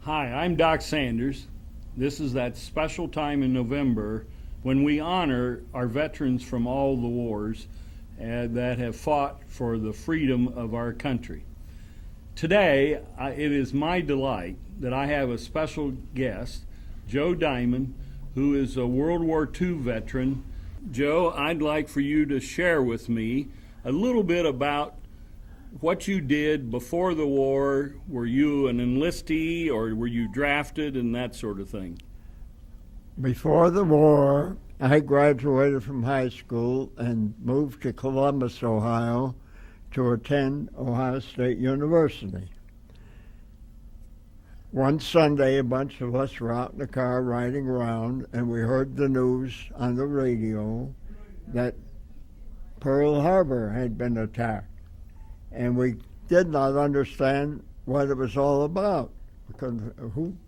Hi, I'm Doc Sanders. This is that special time in November when we honor our veterans from all the wars that have fought for the freedom of our country. Today, it is my delight that I have a special guest, Joe Diamond, who is a World War II veteran. Joe, I'd like for you to share with me a little bit about what you did before the war. Were you an enlistee or were you drafted and that sort of thing? Before the war, I graduated from high school and moved to Columbus, Ohio to attend Ohio State University. One Sunday, a bunch of us were out in the car riding around, and we heard the news on the radio that Pearl Harbor had been attacked. And we did not understand what it was all about. Because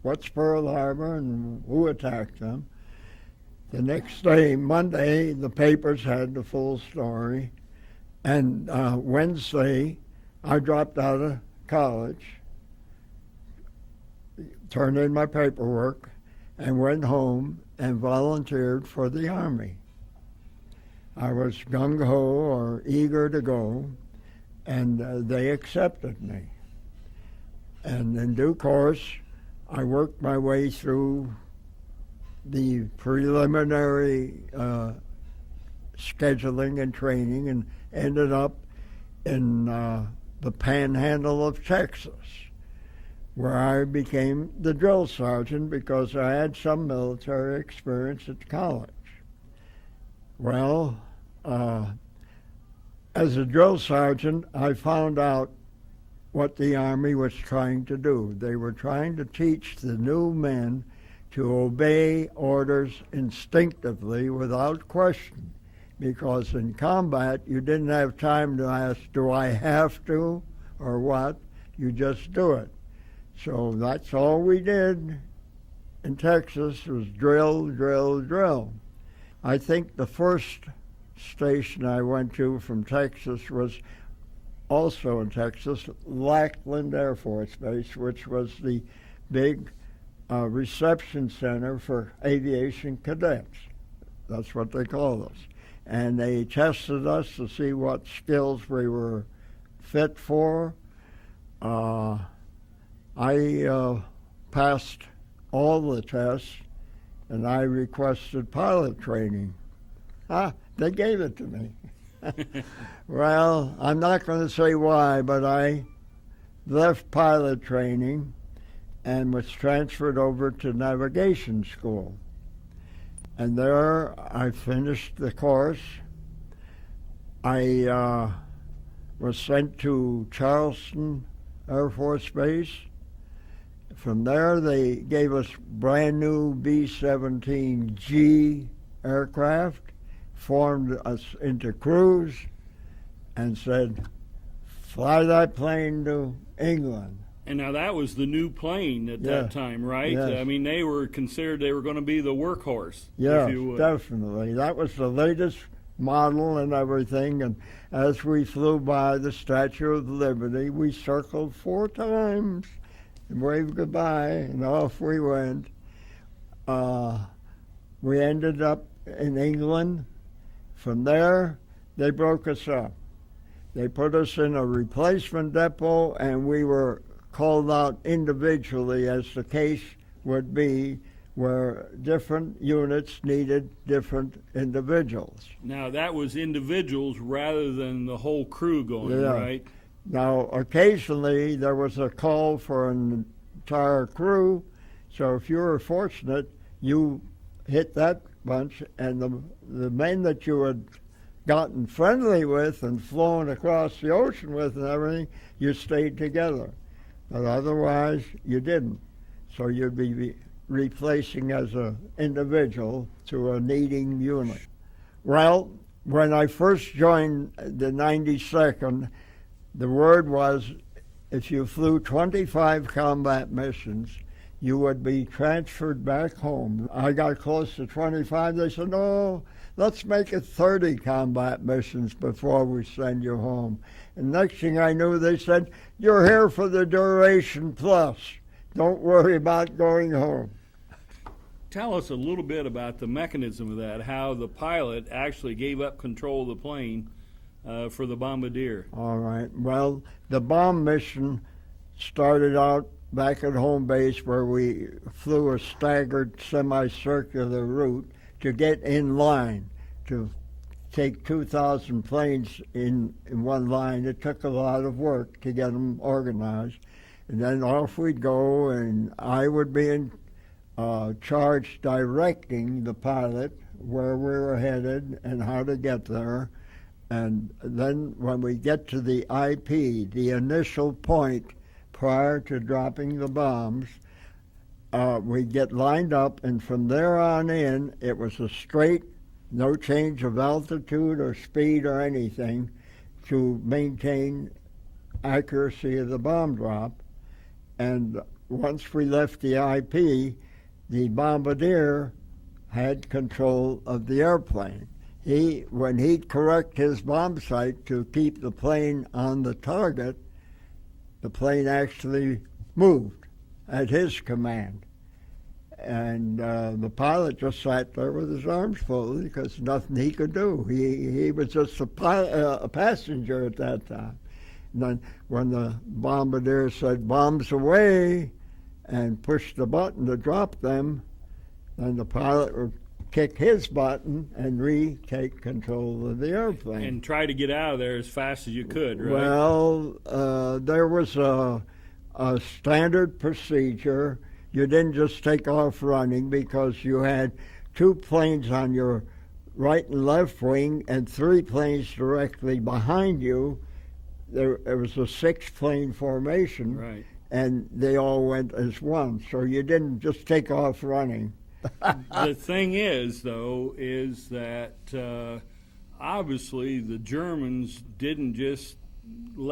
what's Pearl Harbor and who attacked them? The next day, Monday, the papers had the full story. And Wednesday, I dropped out of college, turned in my paperwork, and went home and volunteered for the Army. I was gung-ho or eager to go, and they accepted me. And in due course, I worked my way through the preliminary scheduling and training and ended up in the panhandle of Texas, where I became the drill sergeant because I had some military experience at college. Well, as a drill sergeant, I found out what the Army was trying to do. They were trying to teach the new men to obey orders instinctively without question, because in combat you didn't have time to ask, do I have to or what? You just do it. So that's all we did in Texas was drill, drill, drill. I think the first station I went to from Texas was also in Texas, Lackland Air Force Base, which was the big reception center for aviation cadets. That's what they call us. And they tested us to see what skills we were fit for. I passed all the tests, and I requested pilot training. They gave it to me. Well, I'm not going to say why, but I left pilot training and was transferred over to navigation school. And there I finished the course. I was sent to Charleston Air Force Base. From there, they gave us brand new B-17G aircraft, formed us into crews, and said, fly that plane to England. And now that was the new plane at that time, right? Yes. I mean, they were considered they were going to be the workhorse. Yes, if you would. definitely. That was the latest model and everything. And as we flew by the Statue of Liberty, we circled 4 times and waved goodbye, and off we went. We ended up in England. From there, they broke us up. They put us in a replacement depot, and we were called out individually as the case would be, where different units needed different individuals. Now, that was individuals rather than the whole crew going, right? Now, occasionally there was a call for an entire crew, so if you were fortunate, you hit that bunch, and the men that you had gotten friendly with and flown across the ocean with and everything, you stayed together. But otherwise, you didn't. So you'd be replacing as an individual to a needing unit. Well, when I first joined the 92nd, the word was if you flew 25 combat missions, you would be transferred back home. I got close to 25. They said, no, let's make it 30 combat missions before we send you home. And next thing I knew, they said, you're here for the duration plus. Don't worry about going home. Tell us a little bit about the mechanism of that, how the pilot actually gave up control of the plane for the bombardier. All right. Well, the bomb mission started out back at home base where we flew a staggered semicircular route to get in line to take 2,000 planes in one line. It took a lot of work to get them organized. And then off we'd go, and I would be in charge directing the pilot where we were headed and how to get there. And then when we get to the IP, the initial point prior to dropping the bombs, we get lined up, and from there on in, it was a straight, no change of altitude or speed or anything to maintain accuracy of the bomb drop. And once we left the IP, the bombardier had control of the airplane. When he'd correct his bomb sight to keep the plane on the target, the plane actually moved at his command. And the pilot just sat there with his arms folded because nothing he could do. He was just a passenger at that time. And then when the bombardier said, "Bombs away," and pushed the button to drop them, then the pilot would kick his button and retake control of the airplane. And try to get out of there as fast as you could, right? Well, there was a standard procedure. You didn't just take off running because you had 2 planes on your right and left wing and 3 planes directly behind you. There was a 6-plane formation, Right. and they all went as one. So you didn't just take off running. The thing is, though, is that obviously the Germans didn't just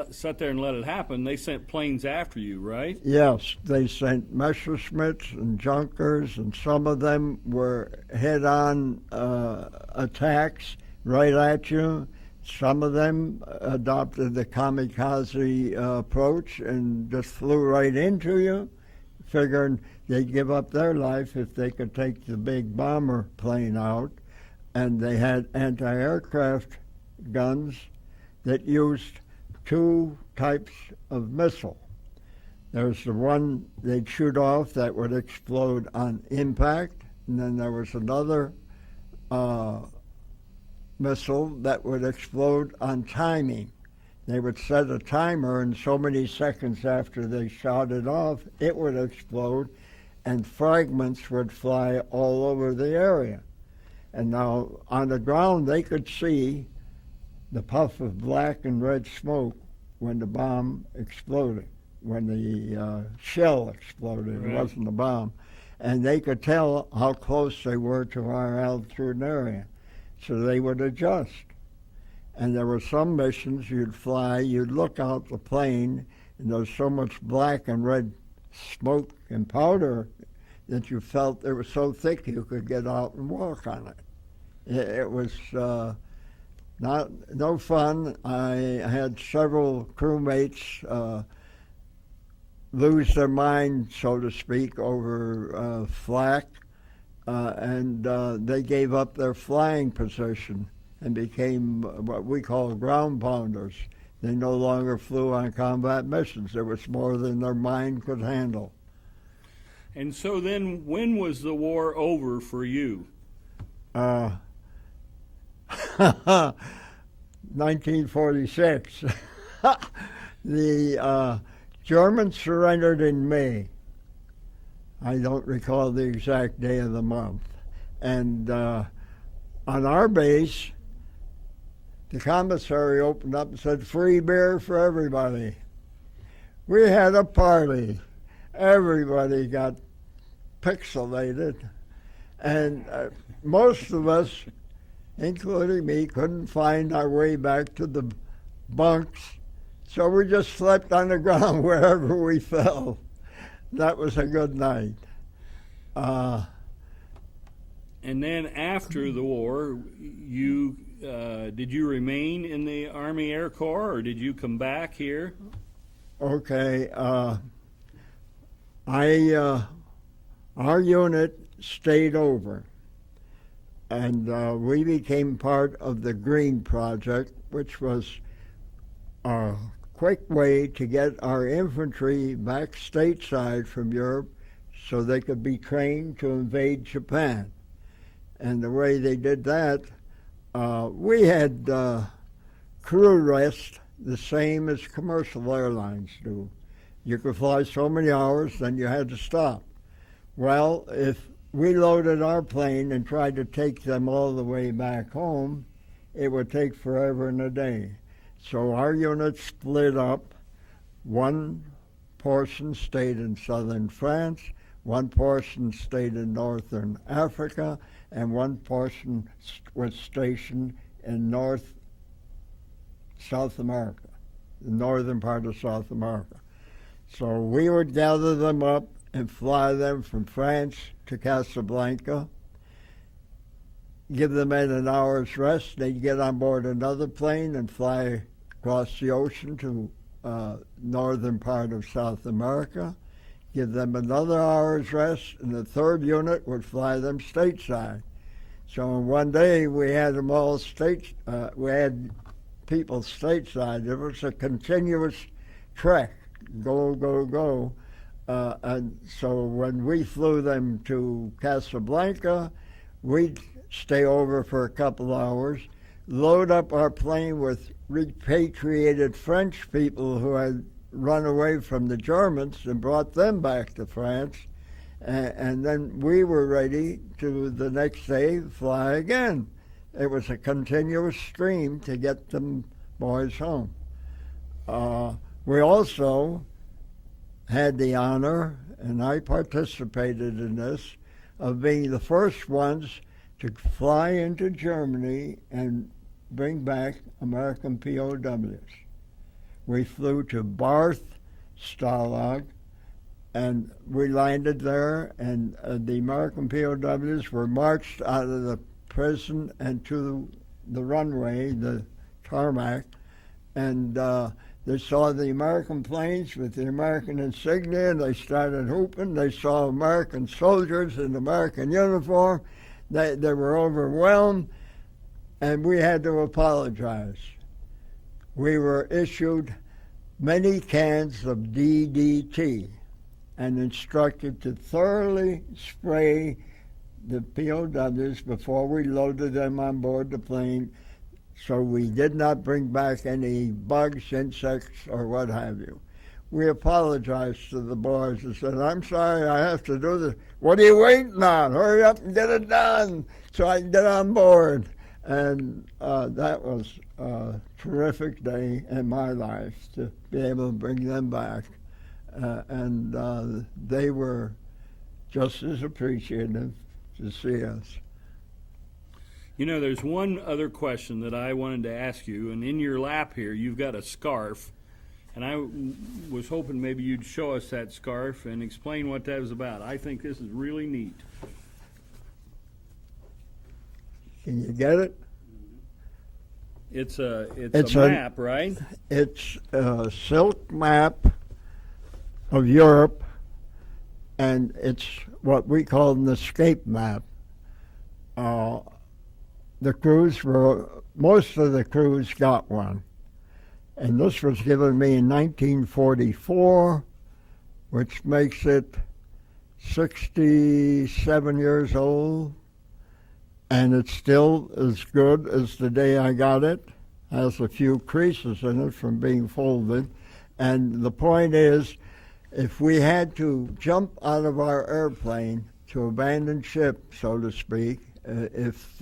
sit there and let it happen. They sent planes after you, right? Yes, they sent Messerschmitts and Junkers, and some of them were head-on attacks right at you. Some of them adopted the kamikaze approach and just flew right into you, figuring they'd give up their life if they could take the big bomber plane out. And they had anti-aircraft guns that used 2 types of missile. There's the one they'd shoot off that would explode on impact, and then there was another missile that would explode on timing. They would set a timer, and so many seconds after they shot it off, it would explode, and fragments would fly all over the area. And now on the ground, they could see the puff of black and red smoke when the bomb exploded, when the shell exploded. Right. It wasn't a bomb. And they could tell how close they were to our altitude area. So they would adjust. And there were some missions you'd fly, you'd look out the plane, and there was so much black and red smoke and powder that you felt it was so thick you could get out and walk on it. It was no fun. I had several crewmates lose their mind, so to speak, over flak, and they gave up their flying position and became what we call ground pounders. They no longer flew on combat missions. There was more than their mind could handle. And so then, when was the war over for you? 1946. The Germans surrendered in May. I don't recall the exact day of the month. And on our base, the commissary opened up and said, "Free beer for everybody." We had a party. Everybody got pixelated. And most of us, including me, couldn't find our way back to the bunks. So we just slept on the ground wherever we fell. That was a good night. And then after the war, you did you remain in the Army Air Corps, or did you come back here? Okay. Our unit stayed over, and we became part of the Green Project, which was a quick way to get our infantry back stateside from Europe so they could be trained to invade Japan. And the way they did that, we had crew rest the same as commercial airlines do. You could fly so many hours, then you had to stop. Well, if we loaded our plane and tried to take them all the way back home, it would take forever and a day. So our unit split up. One portion stayed in southern France, one portion stayed in northern Africa, and one portion was stationed in South America, the northern part of South America. So we would gather them up and fly them from France to Casablanca, give the men an hour's rest. They'd get on board another plane and fly across the ocean to northern part of South America, give them another hour's rest, and the third unit would fly them stateside. So in one day we had them all we had people stateside. It was a continuous trek, go, go, go. And so when we flew them to Casablanca, we'd stay over for a couple hours, load up our plane with repatriated French people who had run away from the Germans and brought them back to France. And then we were ready to the next day fly again. It was a continuous stream to get them boys home. We also had the honor, and I participated in this, of being the first ones to fly into Germany and bring back American POWs. We flew to Barth Stalag, and we landed there, and the American POWs were marched out of the prison and to the runway, the tarmac, and they saw the American planes with the American insignia, and they started whooping. They saw American soldiers in American uniform. They were overwhelmed, and we had to apologize. We were issued many cans of DDT and instructed to thoroughly spray the POWs before we loaded them on board the plane, so we did not bring back any bugs, insects, or what have you. We apologized to the boys and said, "I'm sorry, I have to do this. What are you waiting on? Hurry up and get it done so I can get on board." And that was a terrific day in my life to be able to bring them back. And they were just as appreciative to see us. You know, there's one other question that I wanted to ask you, and in your lap here, you've got a scarf, and I was hoping maybe you'd show us that scarf and explain what that was about. I think this is really neat. Can you get it? It's a map, right? It's a silk map of Europe, and it's what we call an escape map. Most of the crews got one. And this was given me in 1944, which makes it 67 years old. And it's still as good as the day I got it. Has a few creases in it from being folded. And the point is, if we had to jump out of our airplane to abandon ship, so to speak, if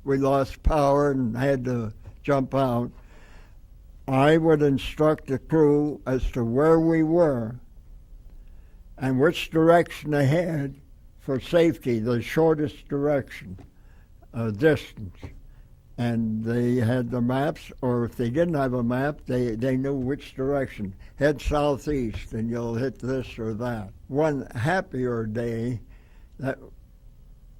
we lost power and had to jump out, I would instruct the crew as to where we were and which direction they had for safety, the shortest direction, distance. And they had the maps, or if they didn't have a map, they knew which direction. Head southeast and you'll hit this or that. One happier day, that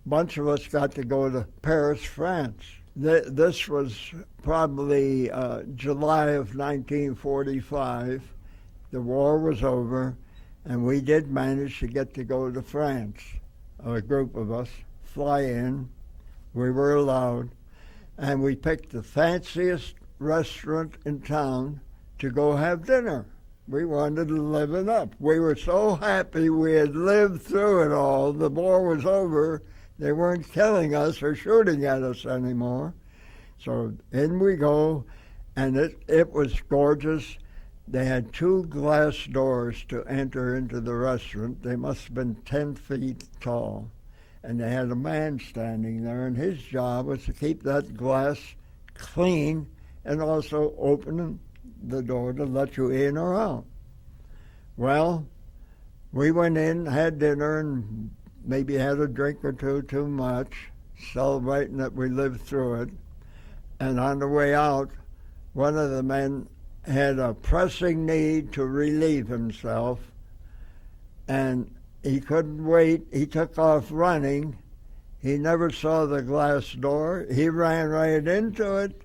bunch of us got to go to Paris, France. This was probably July of 1945. The war was over, And we did manage to get to go to France. A group of us fly in. We were allowed. And we picked the fanciest restaurant in town to go have dinner. We wanted to live it up. We were so happy we had lived through it all. The war was over. They weren't killing us or shooting at us anymore. So in we go, and it was gorgeous. They had 2 glass doors to enter into the restaurant. They must have been 10 feet tall. And they had a man standing there, and his job was to keep that glass clean and also open the door to let you in or out. Well, we went in, had dinner, and maybe had a drink or two too much, celebrating that we lived through it. And on the way out, one of the men had a pressing need to relieve himself, and he couldn't wait. He took off running. He never saw the glass door. He ran right into it,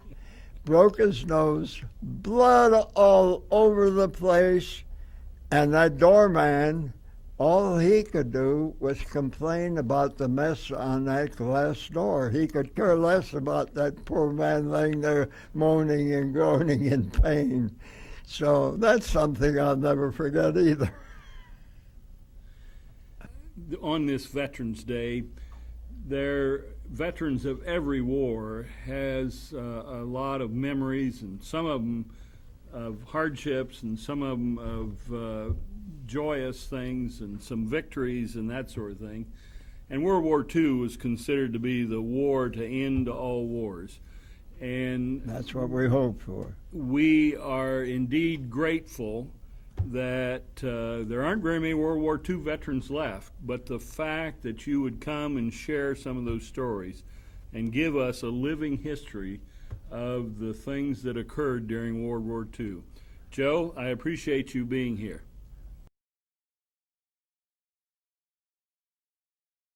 broke his nose, blood all over the place, and that doorman, all he could do was complain about the mess on that glass door. He could care less about that poor man laying there moaning and groaning in pain. So that's something I'll never forget either. On this Veterans Day, veterans of every war has a lot of memories, and some of them of hardships and some of them of joyous things and some victories and that sort of thing. And World War II was considered to be the war to end all wars. And that's what we hope for. We are indeed grateful that there aren't very many World War II veterans left, but the fact that you would come and share some of those stories and give us a living history of the things that occurred during World War II. Joe, I appreciate you being here.